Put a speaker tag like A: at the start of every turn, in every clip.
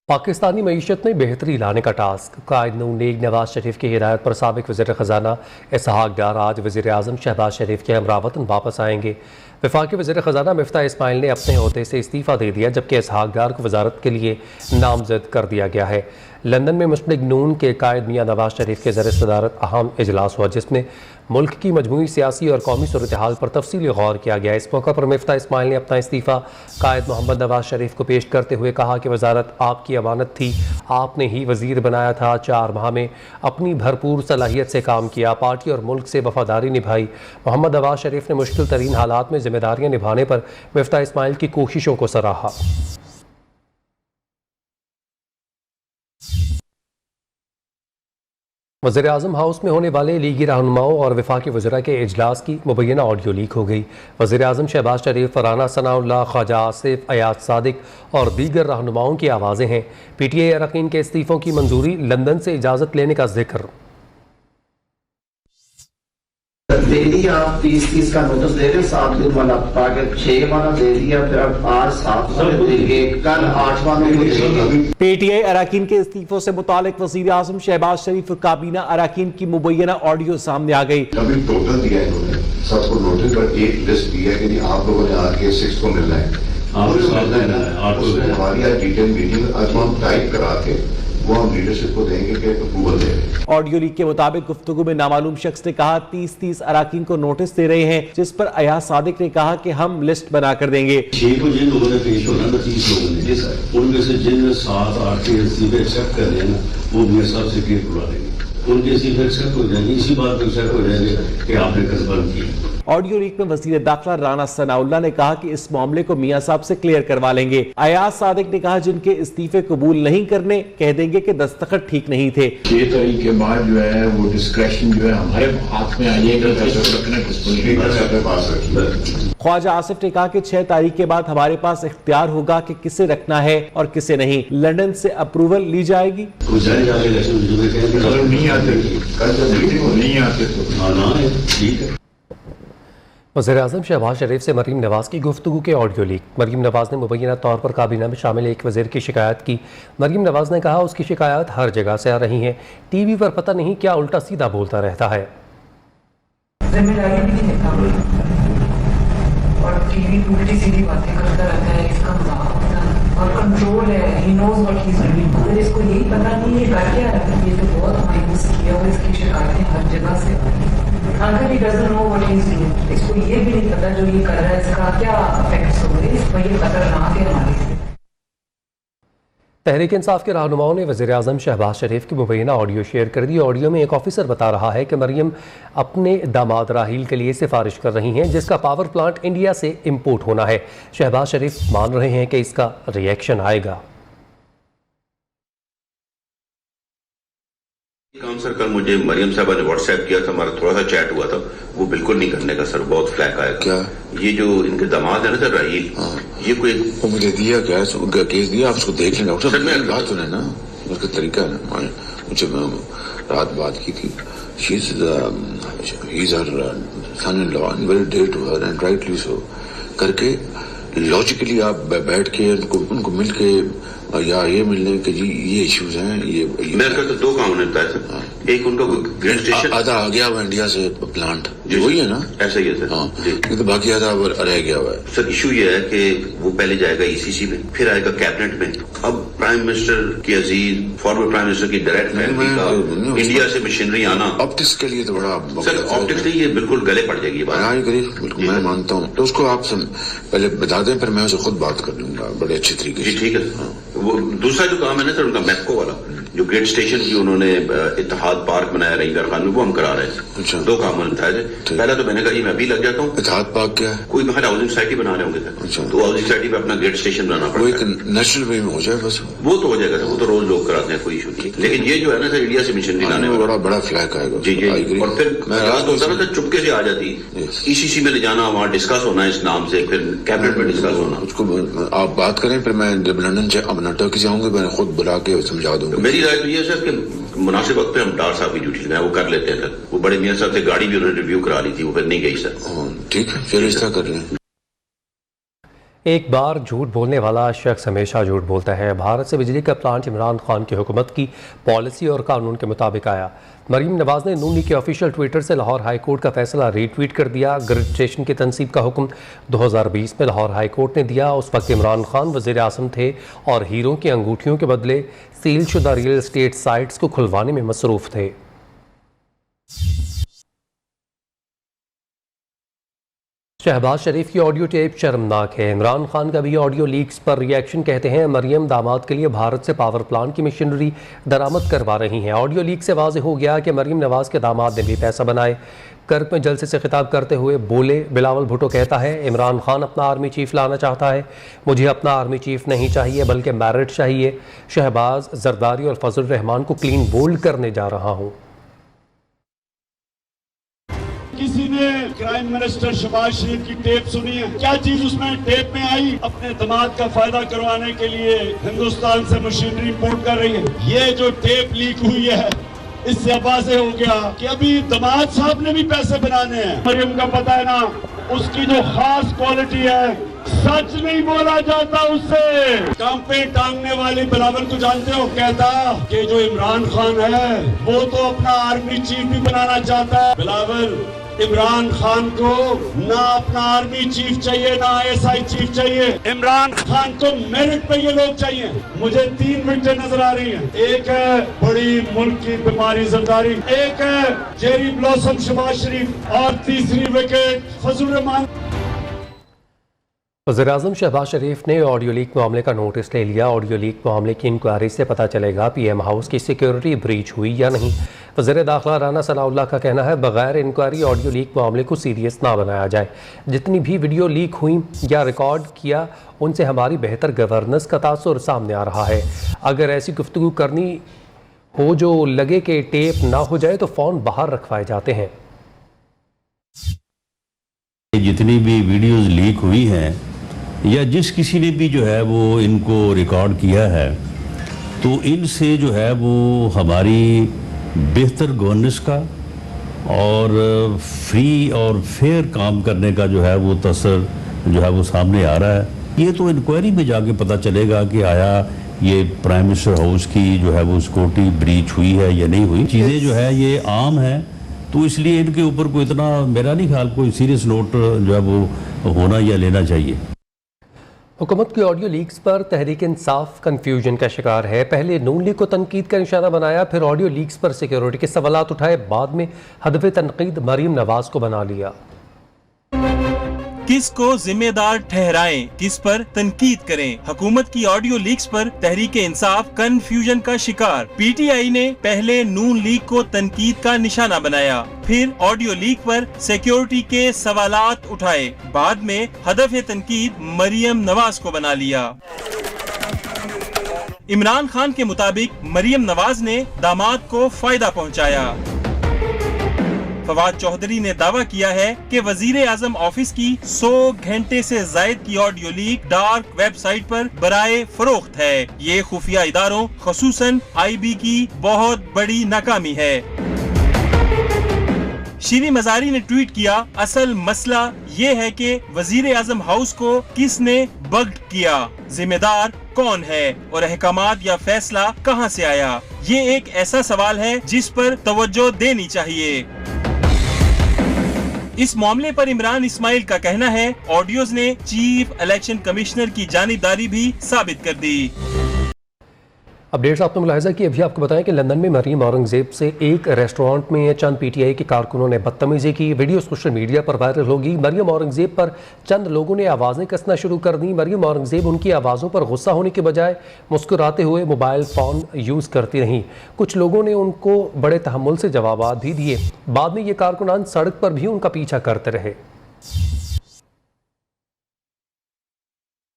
A: पाकिस्तानी मईशत में बेहतरी लाने का टास्क। कायद नून लीग नवाज शरीफ की हिदायत पर साबिक वज़ीर ख़जाना इसहाक डार आज वज़ीर आज़म शहबाज शरीफ के हमरा वतन वापस आएंगे। वफाकी वज़ीर ख़जाना मिफ्ताह इस्माइल ने अपने ओहदे से इस्तीफ़ा दे दिया, जबकि इसहाक डार को वजारत के लिए नामजद कर दिया गया है। लंदन में मुस्लिग नून के कायद मियाँ नवाज शरीफ के ज़र सदारत अहम इजलास हुआ, जिसमें मुल्क की मजमूई सियासी और कौमी सूरत हाल पर तफसीली गौर किया गया। इस मौका पर मिफ्ताह इस्माइल ने अपना इस्तीफ़ा कायद मोहम्मद नवाज शरीफ को पेश करते हुए कहा कि वजारत आपकी अमानत थी, आपने ही वज़ीर बनाया था। 4 माह में अपनी भरपूर सलाहियत से काम किया, पार्टी और मुल्क से वफादारी निभाई। मोहम्मद नवाज शरीफ ने मुश्किल तरीन हालात में जिम्मेदारियाँ निभाने पर मिफ्ताह इस्माइल की कोशिशों को सराहा। वज़ीर आज़म हाउस में होने वाले लीगी रहनुमाओं और वफाकी वज़रा के इजलास की मुबैना ऑडियो लीक हो गई। वज़ीर आज़म शहबाज शरीफ, राना सनाउल्लाह, ख्वाजा आसिफ, अयाज सादिक और दीगर रहनुमाओं की आवाज़ें हैं। PTI अरकान के इस्तीफ़ों की मंजूरी, लंदन से इजाज़त लेने का जिक्र।
B: डेली आप 30 का नोटिस दे रहे, 7 दिन वाला 6 वाला दे दिया, फिर अब आज 7 वाले देंगे, कल 8 वाले देंगे।
C: PTI अरकान के इस्तीफों से मुतालिक वज़ीर आज़म शहबाज शरीफ और काबीना अरकान की मुबैना ऑडियो सामने आ गई।
D: अभी टोटल दिया है इन्होंने सबको नोटिस, पर एक लिस्ट दी है कि आप लोगों ने आके 6 को मिलना है, हमारी आज डिटेल मीटिंग आज हम टाइप करा के वो हम लीडरशिप को देंगे कि अप्रूवल देंगे।
C: ऑडियो लीक के मुताबिक गुफ्तगू में नामालूम शख्स ने कहा 30 अरकान को नोटिस दे रहे हैं, जिस पर अयाज सादिक ने कहा कि हम लिस्ट बना कर देंगे।
E: 6 को जिन लोगों ने पेश होना था, 30 लोगों ने, उनमें से जिन 7, 8 के इस्तीफे एक्सेप्ट कर रहे हैं ना, वो मेरे साहब से क्लियर करवा देंगे, उनके इस्तीफे एक्सेप्ट हो जाएंगे। इसी बात पर एक्सेप्ट हो जाएंगे कि आपने कसबा किया।
C: ऑडियो लीक में वज़ीर दाखिला राना सनाउल्लाह ने कहा कि इस मामले को मियां साहब से क्लियर करवा लेंगे। अयाज सादिक ने कहा जिनके इस्तीफे कबूल नहीं करने, कह देंगे कि दस्तखत ठीक नहीं थे।
F: 6 तारीख के बाद जो है वो डिस्क्रेशन जो है हमारे हाथ में आइएगा,
C: ख्वाजा आसिफ ने कहा कि 6 तारीख के बाद हमारे पास इख्तियार होगा कि किसे रखना है और किसे नहीं। लंदन से अप्रूवल ली जाएगी।
A: वज़ीर आज़म शहबाज शरीफ से मरीम नवाज की गुफ्तगू के ऑडियो लीक। मरीम नवाज ने मुबैना तौर पर काबीना में शामिल एक वज़ीर की शिकायत की। मरीम नवाज ने कहा उसकी शिकायत हर जगह से आ रही है, TV पर पता नहीं क्या उल्टा सीधा बोलता रहता है।
G: जिम्मेदारी भी नहीं लेता और TV उल्टी सीधी बातें करता रहता है, इसका मजाक होता है और कंट्रोल है, he knows what he is doing. अगर इसको यही पता नहीं है कर क्या रहा है, ये तो बहुत मायूस किया और इसकी शिकायतें हर जगह से आ रही है। अगर he doesn't know what he is doing, इसको ये भी नहीं पता जो ये कर रहा है इसका क्या इफेक्ट्स होंगे, इसको ये खतरनाक है हमारे लिए।
A: तहरीक इंसाफ के रहनुमाओं ने वज़ीर आज़म शहबाज शरीफ की मुबैना ऑडियो शेयर कर दी। ऑडियो में एक ऑफिसर बता रहा है कि मरियम अपने दामाद राहील के लिए सिफारिश कर रही हैं, जिसका पावर प्लांट इंडिया से इम्पोर्ट होना है। शहबाज शरीफ मान रहे हैं कि इसका रिएक्शन आएगा।
H: काम सर, कल मुझे मरियम साहबा ने व्हाट्सएप किया था, हमारा थोड़ा सा चैट हुआ था, वो बिल्कुल नहीं करने का सर, बहुत फ्लैक आया। क्या ये जो इनके दामाद है ना सर राहील, ये कोई
D: वो मुझे दिया क्या है, केस दिया, आप उसको देख लेना। सर मैं बात सुने ना, उसका तरीका है ना, मुझे रात बात की थी, he is her son in law and very dear to her and rightly so करके लॉजिकली आप बैठ के उनको मिल के या ये मिलने के जी ये इश्यूज हैं, ये
H: मेरे ख्याल से 2 काम होने बताया सर। एक उनका ग्रेड स्टेशन
D: आधा आ गया हुआ इंडिया से प्लांट, वही है ना,
H: ऐसा ही है सर।
D: हाँ, नहीं तो बाकी आधा रह गया हुआ है।
H: सर इशू ये है कि वो पहले जाएगा ECC में, फिर आएगा कैबिनेट में। अब प्राइम मिनिस्टर की अजीज, फॉर्मर प्राइम मिनिस्टर की डायरेक्ट फैमिली का इंडिया से मशीनरी आना
D: ऑप्टिक्स के लिए तो बड़ा
H: सर, ऑप्टिक्स नहीं, ये बिल्कुल गले पड़ जाएगी बात।
D: मैं मानता हूँ, तो उसको आप पहले बता दें, फिर मैं उसे खुद बात कर लूंगा बड़े अच्छे तरीके से।
H: ठीक है। वो दूसरा जो काम है ना सर उनका मैप्को वाला, जो ग्रेड स्टेशन की उन्होंने इत्तेहाद पार्क बनाया रईगर खान में, वो हम करा रहे हैं।
D: अच्छा।
H: 2 काम उन्होंने बताए थे। पहला तो मैंने कहा मैं अभी लग जाता हूँ।
D: इत्तेहाद पार्क क्या है?
H: कोई बाहर हाउसिंग सोसाइटी बना रहे होंगे सर।
D: अच्छा।
H: तो हाउसिंग सोसाइटी में अपना ग्रेड स्टेशन बनाना पड़ेगा।
D: वो एक नेशनल वे में हो जाए बस,
H: वो तो हो जाएगा सर, वो तो रोज लोग कराते हैं, कोई इशू नहीं। लेकिन ये जो है ना सर इंडिया से मिशनरी लाने
D: में बड़ा फ्लैग आएगा।
H: जी जी। और फिर रात होता ना सर, चुपके से आ जाती, ECC में ले जाना, वहाँ डिस्कस होना इस नाम से, फिर कैबिनेट में डिस्कस होना।
D: उसको आप बात करें, फिर मैं जब लंदन से अब टर्की जाऊंगी, मैं खुद बुला के समझा दूंगा।
H: मेरी राय तो ये है सर कि मुनासिब वक्त पे हम डार साहब की ड्यूटी लेना है, वो कर लेते हैं सर। वो बड़े मियां साहब से गाड़ी भी उन्होंने रिव्यू करा ली थी, वो फिर नहीं गई सर।
D: ठीक है, फिर ऐसा कर लें।
A: एक बार झूठ बोलने वाला शख्स हमेशा झूठ बोलता है। भारत से बिजली का प्लांट इमरान खान की हुकूमत की पॉलिसी और कानून के मुताबिक आया। मरीम नवाज ने नून लीग के ऑफिशियल ट्विटर से लाहौर हाई कोर्ट का फैसला रीट्वीट कर दिया। ग्रिड स्टेशन की तनसीब का हुक्म 2020 में लाहौर हाई कोर्ट ने दिया। उस वक्त इमरान खान वज़ीर आज़म थे और हीरों की अंगूठियों के बदले सील शुदा रियल एस्टेट साइट्स को खुलवाने में मसरूफ़ थे। शहबाज शरीफ की ऑडियो टेप शर्मनाक है। इमरान खान का भी ऑडियो लीक्स पर रिएक्शन। कहते हैं मरियम दामाद के लिए भारत से पावर प्लांट की मशीनरी दरामद करवा रही हैं। ऑडियो लीक से वाज़ेह हो गया कि मरियम नवाज के दामाद ने भी पैसा बनाए। कर्क में जलसे से खिताब करते हुए बोले बिलावल भुट्टो कहता है इमरान खान अपना आर्मी चीफ लाना चाहता है, मुझे अपना आर्मी चीफ नहीं चाहिए बल्कि मैरिट चाहिए। शहबाज, जरदारी और फजल रहमान को क्लीन बोल्ड करने जा रहा हूँ।
I: किसी ने प्राइम मिनिस्टर शहबाज शरीफ की टेप सुनी है? क्या चीज उसमें टेप में आई? अपने दामाद का फायदा करवाने के लिए हिंदुस्तान से मशीनरी इंपोर्ट कर रही है। ये जो टेप लीक हुई है इससे वाज़ेह हो गया कि अभी दामाद साहब ने भी पैसे बनाने हैं। मरियम का पता है ना, उसकी जो खास क्वालिटी है, सच नहीं बोला जाता उससे। कांपे टांगने वाली बिलावल को जानते हो? कहता कि जो इमरान खान है वो तो अपना आर्मी चीफ भी बनाना चाहता है। बिलावल, इमरान खान को ना अपना आर्मी चीफ चाहिए ना ISI चीफ चाहिए। इमरान खान को मेरिट पे ये लोग चाहिए। मुझे 3 विकेटें नजर आ रही हैं। एक है बड़ी मुल्क की बीमारी जरदारी, एक है चेरी ब्लॉसम शहबाज शरीफ और तीसरी विकेट फजल रहमान।
A: वज़ीर-ए-आज़म शहबाज शरीफ ने ऑडियो लीक मामले का नोटिस ले लिया। ऑडियो लीक मामले की इंक्वायरी से पता चलेगा PM हाउस की सिक्योरिटी ब्रीच हुई या नहीं। वज़ीर दाखिला राना सनाउल्लाह का कहना है बगैर इंक्वायरी ऑडियो लीक मामले को सीरियस ना बनाया जाए। जितनी भी वीडियो लीक हुई या रिकॉर्ड किया उनसे हमारी बेहतर गवर्नेंस का तासुर सामने आ रहा है। अगर ऐसी गुफ्तगू करनी हो जो लगे कि टेप ना हो जाए तो फ़ोन बाहर रखवाए जाते हैं।
E: जितनी भी वीडियोस लीक हुई हैं या जिस किसी ने भी जो है वो इनको रिकॉर्ड किया है तो इनसे जो है वो हमारी बेहतर गवर्नेंस का और फ्री और फेयर काम करने का जो है वो तसर जो है वो सामने आ रहा है। ये तो इंक्वायरी में जाके पता चलेगा कि आया ये प्राइम मिनिस्टर हाउस की जो है वो सिक्योरिटी ब्रीच हुई है या नहीं हुई। चीज़ें जो है ये आम है तो इसलिए इनके ऊपर कोई इतना मेरा नहीं ख्याल कोई सीरियस नोट जो है वो होना या लेना चाहिए।
A: हुकूमत की ऑडियो लीक्स पर तहरीक इंसाफ कन्फ्यूजन का शिकार है। पहले नून लीग को तनकीद का निशाना बनाया, फिर ऑडियो लीक्स पर सिक्योरिटी के सवालात उठाए, बाद में हदफ तनकीद मरीम नवाज को बना लिया।
J: किस को जिम्मेदार ठहराएं, किस पर तनकीद करें? हुकूमत की ऑडियो लीक्स पर तहरीक इंसाफ कंफ्यूजन का शिकार। PTI ने पहले नून लीग को तनकीद का निशाना बनाया, फिर ऑडियो लीक पर सिक्योरिटी के सवालात उठाए, बाद में हदफ तनकीद मरियम नवाज को बना लिया। इमरान खान के मुताबिक मरियम नवाज ने दामाद को फायदा पहुँचाया। फवाद चौधरी ने दावा किया है कि वजीर आजम ऑफिस की 100 घंटे से जायद की ऑडियो लीक डार्क वेबसाइट पर बराए फरोख्त है। ये खुफिया इदारों खसूसन IB की बहुत बड़ी नाकामी है। शीरी मजारी ने ट्वीट किया, असल मसला ये है कि वजीर आजम हाउस को किसने बग्ड किया, जिम्मेदार कौन है और अहकामात या फैसला कहां से आया? ये एक ऐसा सवाल है जिस पर तवज्जो देनी चाहिए। इस मामले पर इमरान इस्माइल का कहना है ऑडियोज ने चीफ इलेक्शन कमिश्नर की जानिबदारी भी साबित कर दी।
A: अपडेट्स आपने मुलाहिजा की। अभी आपको बताएं कि लंदन में मरीम औरंगजेब से एक रेस्टोरेंट में चंद PTI के कारकुनों ने बदतमीजी की। वीडियो सोशल मीडिया पर वायरल होगी। मरीम औरंगजेब पर चंद लोगों ने आवाज़ें कसना शुरू कर दी। मरीम औरंगजेब उनकी आवाज़ों पर गुस्सा होने के बजाय मुस्कुराते हुए मोबाइल फ़ोन यूज़ करती रहीं। कुछ लोगों ने उनको बड़े तहम्मुल से जवाबात भी दिए। बाद में ये कारकुनान सड़क पर भी उनका पीछा करते रहे।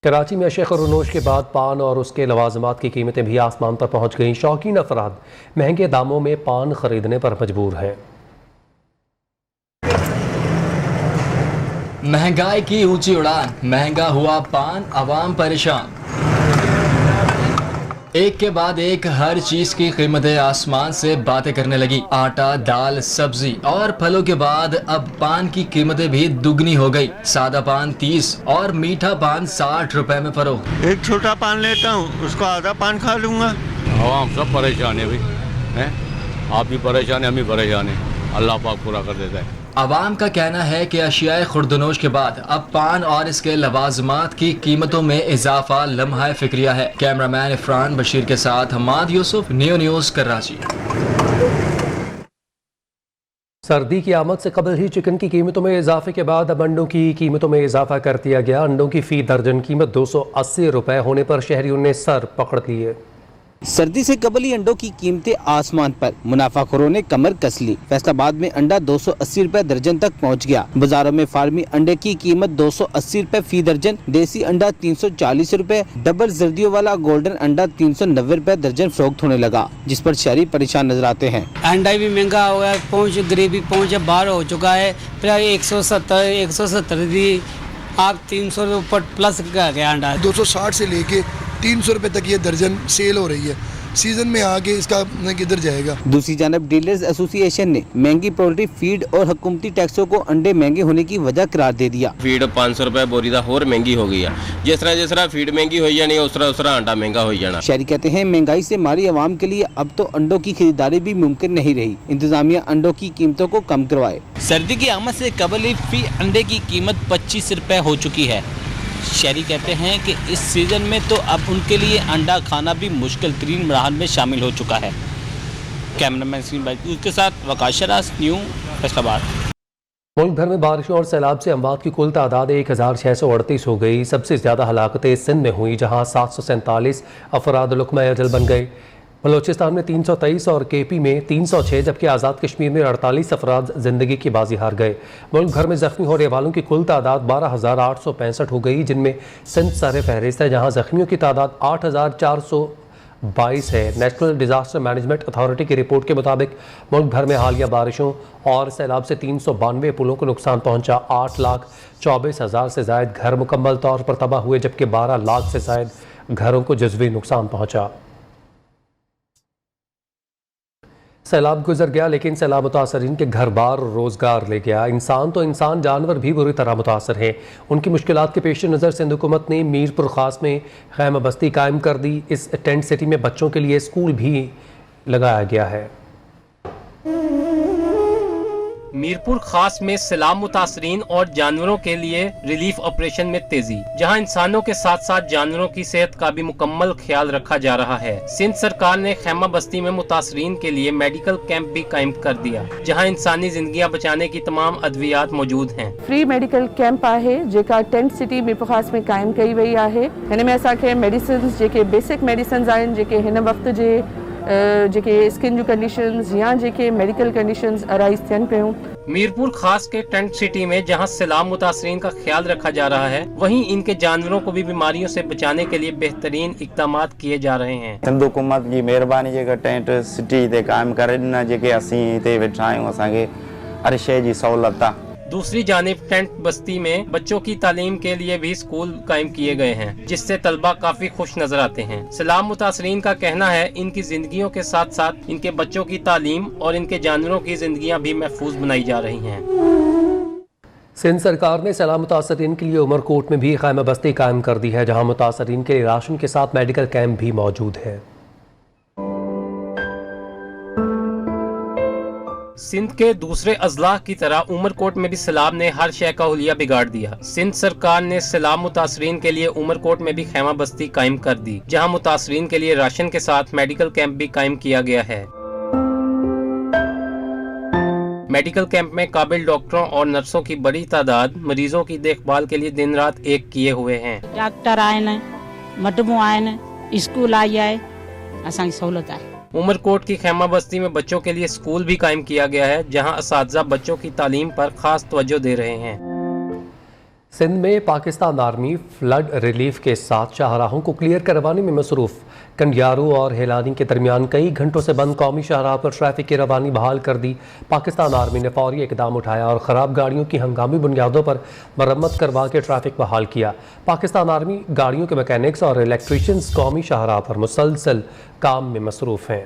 A: कराची में अशेख और रुनोश के बाद पान और उसके लवाजमात की कीमतें भी आसमान पर पहुंच गईं। शौकीन अफराद महंगे दामों में पान खरीदने पर मजबूर हैं।
K: महंगाई की ऊंची उड़ान, महंगा हुआ पान, अवाम परेशान। एक के बाद एक हर चीज की कीमतें आसमान से बातें करने लगी। आटा, दाल, सब्जी और फलों के बाद अब पान की कीमतें भी दुगनी हो गई। सादा पान 30 और मीठा पान 60 रुपए में फरोख्त।
L: एक छोटा पान लेता हूँ, उसका आधा पान खा लूंगा।
M: हम सब परेशान है भाई, आप भी परेशान है, हम भी परेशान है। अल्लाह पाक पूरा कर देता है।
K: अवाम का कहना है कि अशियाए खुर्दनोश के बाद अब पान और इसके लवाजमात की कीमतों में इजाफा लम्हा फिक्रिया है। कैमरामैन इफरान बशीर के साथ हमाद यूसुफ, न्यू न्यूज़ कराची।
A: सर्दी की आमद से कबल ही चिकन की कीमतों में इजाफे के बाद अब अंडों की कीमतों में इजाफा कर दिया गया। अंडों की फी दर्जन कीमत 280 रुपए होने पर शहरियों ने सर पकड़ लिए।
N: सर्दी से कबल ही अंडों की कीमतें आसमान पर, मुनाफाखोरों ने कमर कस ली। फैसलाबाद में अंडा 280 रुपए दर्जन तक पहुंच गया। बाजारों में फार्मी अंडे की कीमत 280 रुपए फी दर्जन, देसी अंडा 340 रुपए, डबल जर्दियों वाला गोल्डन अंडा 390 रुपए दर्जन फरोख्त होने लगा, जिस पर शहरी परेशान नजर आते हैं।
O: अंडा भी महंगा हो गया, पहुँच गरीबी पहुँच बाहर हो चुका है। फिर 170 दी आप 300 रुपये ऊपर प्लस का गया अंडा।
P: 260 से लेके 300 रुपए तक ये दर्जन सेल हो रही है। सीजन में आके इसका किधर जाएगा।
N: दूसरी जानब डीलर्स एसोसिएशन ने महंगी पोल्ट्री फीड और हुकूमती टैक्सों को अंडे महंगे होने की वजह करार दे दिया।
Q: फीड 500 रुपए बोरी दा होर महंगी हो गई है। जिस तरह फीड महंगी हो जानी उस तरह अंडा महंगा हो जाना।
N: शहरी कहते हैं महंगाई से मारी आवाम के लिए अब तो अंडों की खरीदारी भी मुमकिन नहीं रही। इंतजामिया अंडों की कीमतों को कम करवाए।
R: सर्दी की आमद से कबल ही फी अंडे की कीमत 25 रुपए हो चुकी है। शहरी कहते हैं कि इस सीज़न में तो अब उनके लिए अंडा खाना भी मुश्किल तरीन मराहल में शामिल हो चुका है। कैमरामैन उसके साथ वकास शरास, न्यू फैसलाबाद।
A: मुल्क भर में बारिशों और सैलाब से अमवात की कुल तादाद 1638 हो गई। सबसे ज़्यादा हलाकतें सिंध में हुई, जहाँ 747 अफराद लुक़मा अजल बन गए। बलोचिस्तान में 323 और केपी में 306, जबकि आज़ाद कश्मीर में 48 अफराद ज़िंदगी की बाजी हार गए। मुल्क भर में ज़ख्मी होने वालों की कुल तादाद 12,865 हो गई, जिनमें सिंध सर फहरिस्त है, जहाँ ज़ख्मियों की तादाद 8,422 है। नेशनल डिज़ास्टर मैनेजमेंट अथॉरिटी की रिपोर्ट के मुताबिक मुल्क भर में हालिया बारिशों और सैलाब से 392 पुलों को नुकसान पहुँचा। 8,24,000 से ज़ायद घर मुकम्मल तौर पर तबाह हुए, जबकि 12 लाख से ज़ायद घरों को जज़वी नुकसान पहुँचा। सैलाब गुजर गया, लेकिन सैलाब मुतासरीन के घर बार रोज़गार ले गया। इंसान तो इंसान, जानवर भी बुरी तरह मुतासर हैं। उनकी मुश्किलात के पेश नज़र सिंध हुकूमत ने मीरपुर ख़ास में खैमा बस्ती कायम कर दी। इस टेंट सिटी में बच्चों के लिए स्कूल भी लगाया गया है।
S: मीरपुर खास में सैलाब मुतासरीन और जानवरों के लिए रिलीफ ऑपरेशन में तेजी, जहां इंसानों के साथ साथ जानवरों की सेहत का भी मुकम्मल ख्याल रखा जा रहा है। सिंध सरकार ने खैमा बस्ती में मुतासरीन के लिए मेडिकल कैंप भी कायम कर दिया, जहां इंसानी जिंदगियां बचाने की तमाम अद्वियात मौजूद हैं।
T: फ्री मेडिकल कैंप आहे जेका टेंट सिटी मीरपुर खास में कायम कई वही आहे। हिन में असांखे मेडिसिन जेके बेसिक मेडिसिन आहिनि, जेके हिन वक्त जे जेके स्किन जो कंडीशंस या जेके मेडिकल कंडीशंस अराइज थियनि पियूं।
S: मीरपुर खास के टेंट सिटी में जहां सैलाब मुतासरीन का ख्याल रखा जा रहा है, वहीं इनके जानवरों को भी बीमारियों से बचाने के लिए बेहतरीन इक़दामात किए जा रहे हैं।
U: सिंध हुकूमत की मेहरबानी जेका टेंट सिटी ते कायम करे ॾिना, जेके असीं हिते वेठा आहियूं, असांखे हर शइ जी सहूलत आहे।
S: दूसरी जानिब टेंट बस्ती में बच्चों की तालीम के लिए भी स्कूल कायम किए गए हैं, जिससे तलबा काफी खुश नजर आते हैं। सैलाब मुतासरीन का कहना है इनकी जिंदगियों के साथ साथ इनके बच्चों की तालीम और इनके जानवरों की जिंदगियां भी महफूज बनाई जा रही हैं।
A: सिंध सरकार ने सैलाब मुतासरीन के लिए उमरकोट में भी खैमा बस्ती कायम कर दी है, जहाँ मुतासरीन के लिए राशन के साथ मेडिकल कैंप भी मौजूद है।
S: सिंध के दूसरे अजला की तरह उमरकोट में भी सैलाब ने हर शय का हुलिया बिगाड़ दिया। सिंध सरकार ने सैलाब मुतासरीन के लिए उमरकोट में भी खैमा बस्ती कायम कर दी, जहां मुतासरीन के लिए राशन के साथ मेडिकल कैंप भी कायम किया गया है। मेडिकल कैंप में काबिल डॉक्टरों और नर्सों की बड़ी तादाद मरीजों की देखभाल के लिए दिन रात एक किए हुए हैं।
V: डॉक्टर आए, मटमो आए, स्कूल आई है, असांजी सहूलत है।
S: उमरकोट की खैमा बस्ती में बच्चों के लिए स्कूल भी कायम किया गया है, जहां असातिज़ा बच्चों की तालीम पर खास तवज्जो दे रहे हैं। सिंध में पाकिस्तान आर्मी फ्लड रिलीफ के साथ शाहराहों को क्लियर करवाने में मसरूफ।
A: कंडियारू और हेलानी के दरमियान कई घंटों से बंद कौमी शाहराह पर ट्रैफिक की रवानी बहाल कर दी। पाकिस्तान आर्मी ने फौरी इकदाम उठाया और ख़राब गाड़ियों की हंगामी बुनियादों पर मरम्मत करवा के ट्रैफिक बहाल किया। पाकिस्तान आर्मी गाड़ियों के मैकेनिक्स और इलेक्ट्रीशियंस कौमी शाहराह पर मुसलसल काम में मसरूफ़ हैं।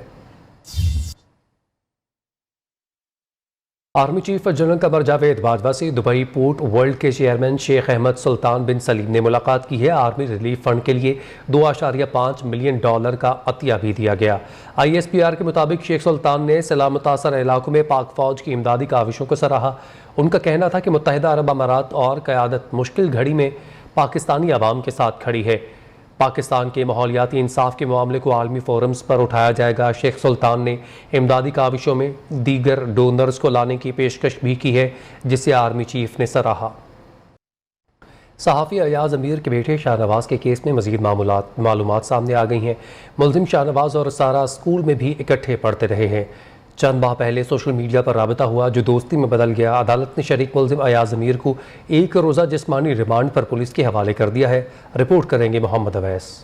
A: Army chief general Qamar Javed Bajwa से दुबई पोर्ट वर्ल्ड के चेयरमैन शेख अहमद सुल्तान बिन सलीम ने मुलाकात की है। आर्मी रिलीफ फंड के लिए $2.5 मिलियन का अतिया भी दिया गया। ISPR के मुताबिक शेख सुल्तान ने सलामतासर इलाकों में पाक फौज की इमदादी काविशों को सराहा। उनका कहना था कि मुत्तहिदा अरब अमारात और क़यादत मुश्किल घड़ी में पाकिस्तानी अवाम के साथ खड़ी है। पाकिस्तान के माहौलियाती इंसाफ के मामले को आलमी फोरम्स पर उठाया जाएगा। शेख सुल्तान ने इमदादी काविशों में दीगर डोनर्स को लाने की पेशकश भी की है, जिसे आर्मी चीफ ने सराहा। सहाफ़ी अयाज अमीर के बेटे शाहनवाज के केस में मज़ीद मालूमात सामने आ गई हैं। मुलजिम शाहनवाज और सारा स्कूल में भी इकट्ठे पढ़ते रहे हैं। चंद माह पहले सोशल मीडिया पर राबता हुआ जो दोस्ती में बदल गया। अदालत ने शरीक मुलजिम अयाज अमीर को 1 रोज़ा जिस्मानी रिमांड पर पुलिस के हवाले कर दिया है। रिपोर्ट करेंगे मोहम्मद अवैस।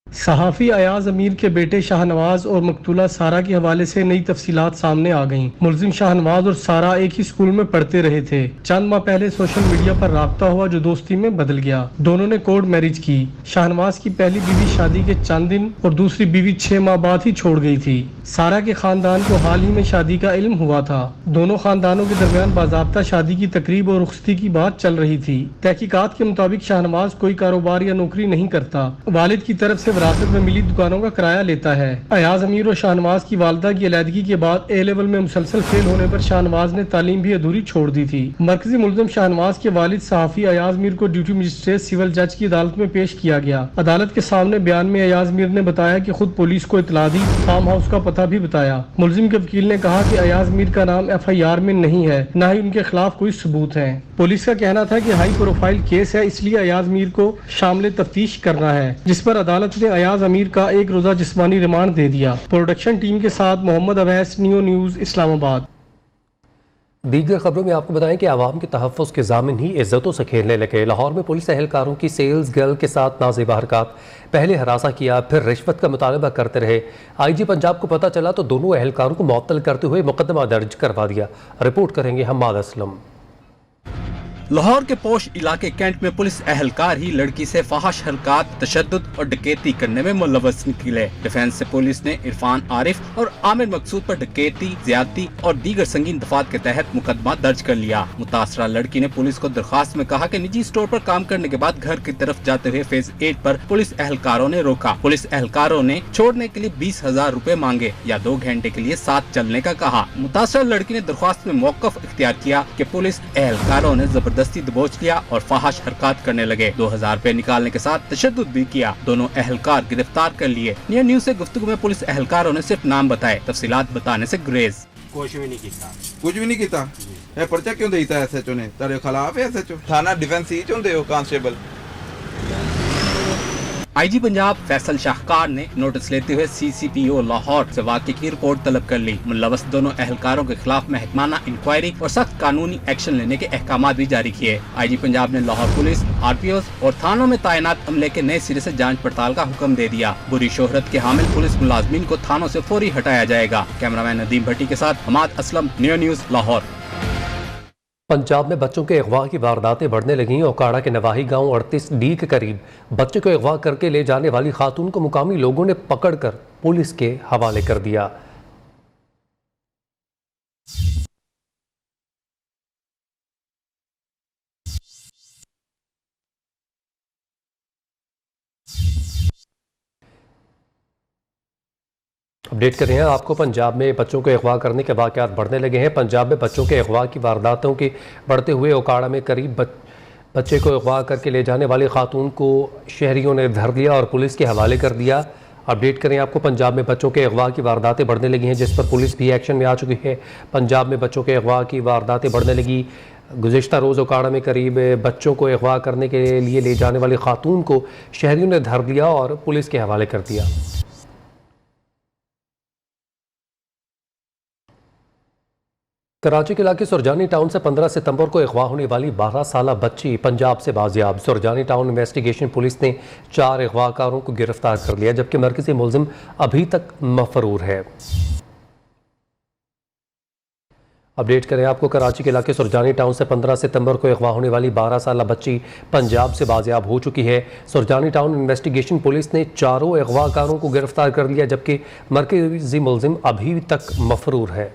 B: सहाफ़ी अयाज अमीर के बेटे शाहनवाज और मकतूला सारा के हवाले से नई तफसीलात सामने आ गईं। मुलजिम शाहनवाज और सारा एक ही स्कूल में पढ़ते रहे थे। चंद माह पहले सोशल मीडिया पर राब्ता हुआ जो दोस्ती में बदल गया। दोनों ने कोर्ट मैरिज की। शाहनवाज की पहली बीवी शादी के चंद दिन और दूसरी बीवी 6 माह बाद ही छोड़ गई थी। सारा के खानदान को हाल ही में शादी का इल्म हुआ था। दोनों खानदानों के दरमियान बाज़ाब्ता शादी की तकरीब और रुखसती की बात चल रही थी। तहकीकात के मुताबिक शाहनवाज कोई कारोबार या नौकरी नहीं करता। वालिद की तरफ से विरासत में मिली दुकानों का किराया लेता है। अयाज अमीर और शाहनवाज की वालदा की अलहदगी के बाद A लेवल में मुसलसल फेल होने पर शाहनवाज ने तालीम भी अधूरी छोड़ दी थी। मरकजी मुलजिम शाहनवाज के वालिद सहाफ़ी अयाज अमीर को ड्यूटी मजिस्ट्रेट सिविल जज की अदालत में पेश किया गया। अदालत के सामने बयान में अयाज अमीर ने बताया कि खुद पुलिस को इतला दी, फार्म हाउस का पता भी बताया। मुलजिम के वकील ने कहा कि अयाज अमीर का नाम FIR में नहीं है, न ही उनके खिलाफ कोई सबूत है। पुलिस का कहना था कि हाई प्रोफाइल केस है, इसलिए अयाज अमीर को शामिल तफ्तीश करना है, जिस पर अदालत ने अयाज अमीर का 1 रोज़ा जिस्मानी रिमांड दे दिया। प्रोडक्शन टीम के साथ मोहम्मद अवैस, नियो न्यूज़, इस्लामाबाद।
A: दीगर खबरों में आपको बताएं कि आवाम के तहफ़्फ़ुज़ के ज़ामिन ही इज़्ज़तों से खेलने लगे। लाहौर में पुलिस एहलकारों की सेल्स गर्ल के साथ नाज़ेबा हरकत। पहले हरासा किया, फिर रिश्वत का मुतालबा करते रहे। IG पंजाब को पता चला तो दोनों एहलकारों को मुअत्तल करते हुए मुकदमा दर्ज करवा दिया। रिपोर्ट करेंगे हम्माद असलम।
F: लाहौर के पोश इलाके कैंट में पुलिस एहलकार ही लड़की से फाहश हरकत, तशद्दुद और डकैती करने में मुलव्वस निकले। डिफेंस से पुलिस ने इरफान आरिफ और आमिर मकसूद पर डकैती, ज्यादती और दीगर संगीन दफात के तहत मुकदमा दर्ज कर लिया। मुतासरा लड़की ने पुलिस को दरख्वास्त में कहा कि निजी स्टोर पर काम करने के बाद घर की तरफ जाते हुए फेज 8 पर पुलिस एहलकारों ने रोका। पुलिस एहलकारों ने छोड़ने के लिए 20,000 रुपए मांगे या 2 घंटे के लिए साथ चलने का कहा। मुतासरा लड़की ने दरख्वास्त में मौकफ इख्तियार किया कि पुलिस एहलकारों ने जबरदस्ती दबोच लिया और फाहश हरकत करने लगे। 2,000 रुपए निकालने के साथ तशद्दुद भी किया। दोनों एहलकार गिरफ्तार कर लिए। नियो न्यूज़ से गुफ्तगू में पुलिस एहलकारों ने सिर्फ नाम बताए, तफसीलात बताने से गुरेज।
W: कुछ भी नहीं किया। ये पर्चा क्यों देता SHO ने? तेरे खिलाफ है SHO? थाना डिफेंस ही चुनते हो कांस्टेबल।
F: IG पंजाब फैसल शाहकार ने नोटिस लेते हुए CCPO लाहौर से वाक़े की रिपोर्ट तलब कर ली। मुलव्वस दोनों एहलकारों के खिलाफ महकमाना इंक्वायरी और सख्त कानूनी एक्शन लेने के अहकाम भी जारी किए। IG पंजाब ने लाहौर पुलिस, RPOs और थानों में तैनात अमले के नए सिरे से जांच पड़ताल का हुक्म दे दिया। बुरी शोहरत के हामिल पुलिस मुलाजमीन को थानों से फौरी हटाया जाएगा। कैमरामैन नदीम भट्टी के साथ हम्माद असलम, नियो न्यूज़, लाहौर।
A: पंजाब में बच्चों के अगवा की वारदातें बढ़ने लगीं। ओकाड़ा के नवाही गांव 38D के करीब बच्चे को अगवा करके ले जाने वाली खातून को मुकामी लोगों ने पकड़कर पुलिस के हवाले कर दिया। अपडेट कर रहे हैं आपको। पंजाब में बच्चों को अगवा करने के वाक़यात बढ़ने लगे हैं। पंजाब में बच्चों के अगवा की वारदातों के बढ़ते हुए ओकाड़ा में करीब बच्चे को अगवा करके ले जाने वाली खातून को शहरियों ने धर लिया और पुलिस के हवाले कर दिया। अपडेट करें आपको। पंजाब में बच्चों के अगवा की वारदातें बढ़ने लगी हैं, जिस पर पुलिस भी एक्शन में आ चुकी है। पंजाब में बच्चों के अगवा की वारदातें बढ़ने लगी। गुज़िश्ता रोज़ ओकाड़ा में करीब बच्चों को अगवा करने के लिए ले जाने वाली खातून को शहरियों ने धर लिया और पुलिस के हवाले कर दिया। कराची के इलाके सुरजानी टाउन से 15 सितंबर को अगवा होने वाली 12 साल बच्ची पंजाब से बाजियाब। सुरजानी टाउन इन्वेस्टिगेशन पुलिस ने 4 अगवाकारों को गिरफ्तार कर लिया, जबकि मरकजी मुलजिम अभी तक मफरूर है। अपडेट करें आपको, कराची के इलाके सुरजानी टाउन से 15 सितंबर को अगवा होने वाली 12 साल बच्ची पंजाब से बाजियाब हो चुकी है। सुरजानी टाउन इन्वेस्टिगेशन पुलिस ने 4 अगवाकारों को गिरफ्तार कर लिया, जबकि मरकजी मुलजिम अभी तक मफरूर है।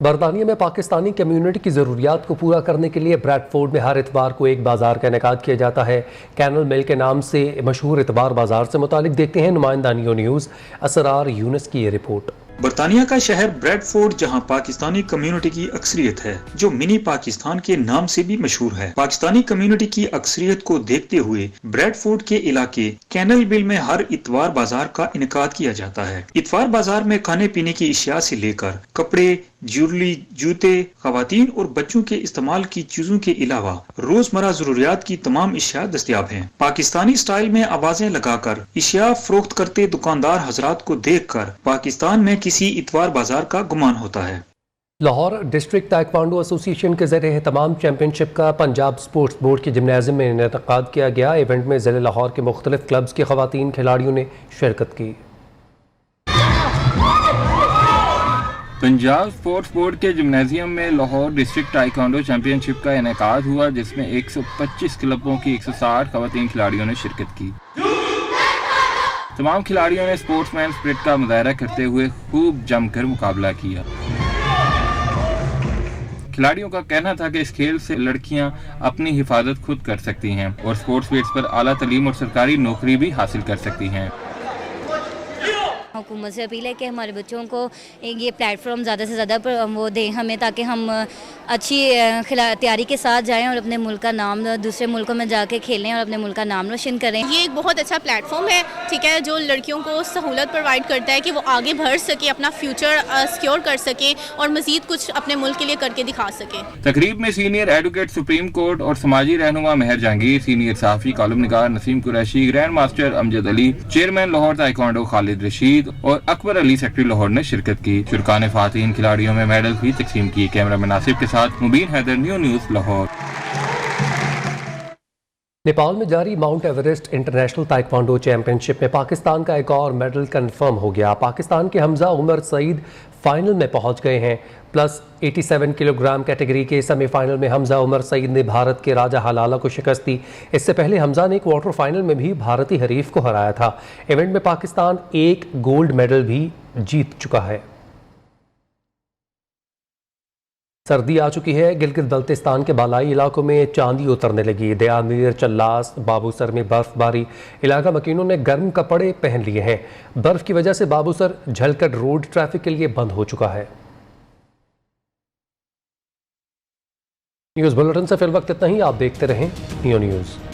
A: बरतानिया में पाकिस्तानी कम्युनिटी की ज़रूरियात को पूरा करने के लिए ब्रैडफोर्ड में हर इतवार को एक बाज़ार का इनेकाद किया जाता है। कैनल मिल के नाम से मशहूर इतवार बाज़ार से मुतालिक देखते हैं नुमाइंदा नियो न्यूज़ असरार यूनुस की ये रिपोर्ट।
C: बरतानिया का शहर ब्रैडफोर्ड जहां पाकिस्तानी कम्युनिटी की अक्सरियत है, जो मिनी पाकिस्तान के नाम से भी मशहूर है। पाकिस्तानी कम्युनिटी की अक्सरियत को देखते हुए ब्रैडफोर्ड के इलाके कैनल बिल में हर इतवार बाजार का इनेकाद किया जाता है। इतवार बाजार में खाने पीने की अशिया से लेकर कपड़े, ज्वेलरी, जूते, खवातीन और बच्चों के इस्तेमाल की चीजों के अलावा रोजमर्रा जरूरियात की तमाम अशिया दस्तयाब हैं। पाकिस्तानी स्टाइल में आवाजें लगाकर अशिया फरोख्त करते दुकानदार हजरात को देखकर पाकिस्तान में किसी इतवार बाजार का गुमान होता है।
A: लाहौर डिस्ट्रिक्ट ताइक्वांडो एसोसिएशन के ज़रिए एहतमाम चैंपियनशिप का पंजाब स्पोर्ट्स बोर्ड के जिम्नाजियम में इनेकाद किया गया। इवेंट में ज़िले लाहौर के मुख्तलिफ क्लब्स के खवातीन खिलाड़ियों ने शिरकत की।
G: पंजाब स्पोर्ट्स बोर्ड के जिम्नाजियम में लाहौर डिस्ट्रिक्ट ताइक्वांडो चैंपियनशिप का इनेकाद हुआ, जिसमें 125 क्लबों की 160 खवातीन खिलाड़ियों ने शिरकत की। तमाम खिलाड़ियों ने स्पोर्ट्समैन स्पिरिट का मुजाहरा करते हुए खूब जमकर मुकाबला किया। खिलाड़ियों का कहना था कि इस खेल से लड़कियां अपनी हिफाजत खुद कर सकती हैं और स्पोर्ट्स बेस पर आला तालीम और सरकारी नौकरी भी हासिल कर सकती हैं।
H: हुकूमत से अपील है कि हमारे बच्चों को ये प्लेटफॉर्म ज़्यादा से ज़्यादा वो दें हमें, ताकि हम अच्छी तैयारी के साथ जाएं और अपने मुल्क का नाम दूसरे मुल्कों में जाके खेलें और अपने मुल्क का नाम रोशन करें।
X: ये एक बहुत अच्छा प्लेटफॉर्म है, ठीक है, जो लड़कियों को सहूलत प्रोवाइड करता है कि वो आगे बढ़ सके, अपना फ्यूचर सिक्योर कर सके और मज़ीद कुछ अपने मुल्क के लिए करके दिखा सके।
G: तकरीब में सीनियर एडवोकेट सुप्रीम कोर्ट और समाजी रहनुमा मेहर जहांगीर, सीनियर सहाफ़ी कॉलम निगार Naseem Qureshi, grand master Amjad Ali, chairman Lahore taekwondo Khalid Rashid और अकबर अली सेक्रेटरी लाहौर ने शिरकत की। शुरकाने ख़वातीन खिलाड़ियों में मेडल भी तकसीम की। कैमरामैन आसिफ के साथ मुबीन हैदर, न्यू न्यूज़ लाहौर।
A: नेपाल में जारी mount Everest international taekwondo championship में पाकिस्तान का एक और मेडल कंफर्म हो गया। पाकिस्तान के हमजा उमर सईद फाइनल में पहुंच गए हैं। प्लस 87 किलोग्राम कैटेगरी के सेमीफाइनल में हमजा उमर सईद ने भारत के राजा हलाला को शिकस्त दी। इससे पहले हमजा ने क्वार्टर फाइनल में भी भारतीय हरीफ को हराया था। इवेंट में पाकिस्तान एक गोल्ड मेडल भी जीत चुका है। सर्दी आ चुकी है। गिलगित बल्तिस्तान के बालाई इलाकों में चांदी उतरने लगी। दयामीर, चल्लास, बाबूसर में बर्फबारी। इलाका मकीनों ने गर्म कपड़े पहन लिए हैं। बर्फ की वजह से बाबूसर झलकट रोड ट्रैफिक के लिए बंद हो चुका है। न्यूज़ बुलेटिन से फिल वक्त इतना ही। आप देखते रहें न्यू न्यूज़।